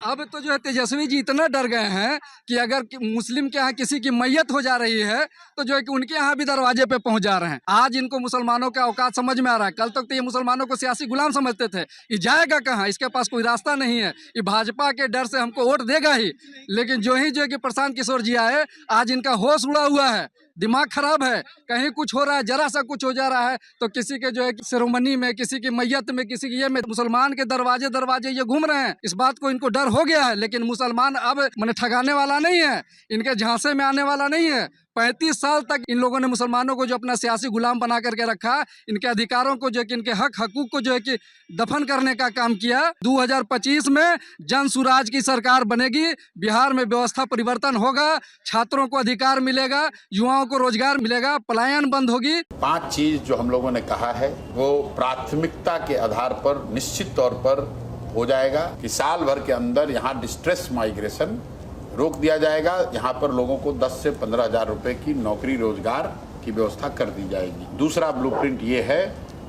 अब तो जो है तेजस्वी जी इतना डर गए हैं कि अगर मुस्लिम के यहाँ किसी की मैयत हो जा रही है तो जो है कि उनके यहाँ भी दरवाजे पे पहुंच जा रहे हैं। आज इनको मुसलमानों का औकात समझ में आ रहा है। कल तक तो ये मुसलमानों को सियासी गुलाम समझते थे। ये जाएगा कहाँ, इसके पास कोई रास्ता नहीं है। ये भाजपा के डर से हमको वोट देगा ही, लेकिन जो है कि प्रशांत किशोर जी आए, आज इनका होश उड़ा हुआ है, दिमाग खराब है। कहीं कुछ हो रहा है, जरा सा कुछ हो जा रहा है तो किसी के जो है सेरेमनी में, किसी की मैयत में, किसी की ये में मुसलमान के दरवाजे दरवाजे ये घूम रहे हैं। इस बात को इनको डर हो गया है, लेकिन मुसलमान अब मैंने ठगाने वाला नहीं है, इनके झांसे में आने वाला नहीं है। 35 साल तक इन लोगों ने मुसलमानों को जो अपना सियासी गुलाम बना करके रखा, इनके अधिकारों को जो है कि इनके हक हकूक को जो है कि दफन करने का काम किया। 2025 में जन सुराज की सरकार बनेगी, बिहार में व्यवस्था परिवर्तन होगा, छात्रों को अधिकार मिलेगा, युवाओं को रोजगार मिलेगा, पलायन बंद होगी। 5 चीज जो हम लोगों ने कहा है वो प्राथमिकता के आधार पर निश्चित तौर पर हो जाएगा कि साल भर के अंदर यहाँ डिस्ट्रेस माइग्रेशन रोक दिया जाएगा। यहाँ पर लोगों को 10 से 15 हजार रुपए की नौकरी रोजगार की व्यवस्था कर दी जाएगी। दूसरा ब्लूप्रिंट ये है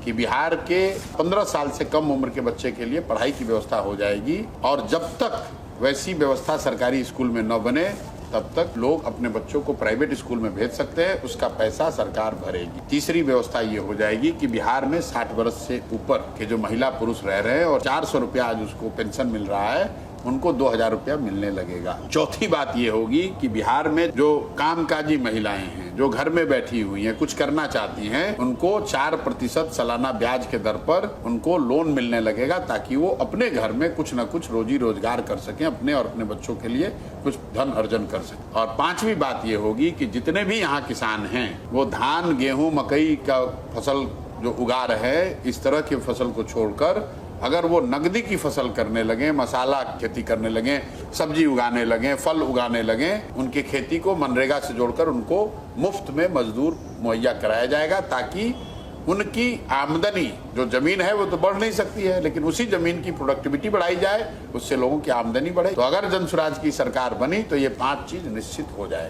कि बिहार के 15 साल से कम उम्र के बच्चे के लिए पढ़ाई की व्यवस्था हो जाएगी, और जब तक वैसी व्यवस्था सरकारी स्कूल में न बने तब तक लोग अपने बच्चों को प्राइवेट स्कूल में भेज सकते हैं, उसका पैसा सरकार भरेगी। तीसरी व्यवस्था ये हो जाएगी कि बिहार में 60 वर्ष से ऊपर के जो महिला पुरुष रह रहे हैं और 400 रुपया आज उसको पेंशन मिल रहा है, उनको 2000 रुपया मिलने लगेगा। चौथी बात ये होगी कि बिहार में जो कामकाजी महिलाएं हैं, जो घर में बैठी हुई हैं, कुछ करना चाहती हैं, उनको 4% सालाना ब्याज के दर पर उनको लोन मिलने लगेगा, ताकि वो अपने घर में कुछ न कुछ रोजी रोजगार कर सकें, अपने और अपने बच्चों के लिए कुछ धन अर्जन कर सकें। और पांचवी बात ये होगी कि जितने भी यहाँ किसान हैं वो धान, गेहूं, मकई का फसल जो उगा रहे हैं, इस तरह की फसल को छोड़कर अगर वो नकदी की फसल करने लगे, मसाला खेती करने लगे, सब्जी उगाने लगे, फल उगाने लगे, उनकी खेती को मनरेगा से जोड़कर उनको मुफ्त में मजदूर मुहैया कराया जाएगा, ताकि उनकी आमदनी, जो जमीन है वो तो बढ़ नहीं सकती है, लेकिन उसी जमीन की प्रोडक्टिविटी बढ़ाई जाए, उससे लोगों की आमदनी बढ़े। तो अगर जनसुराज की सरकार बनी तो ये 5 चीज निश्चित हो जाए।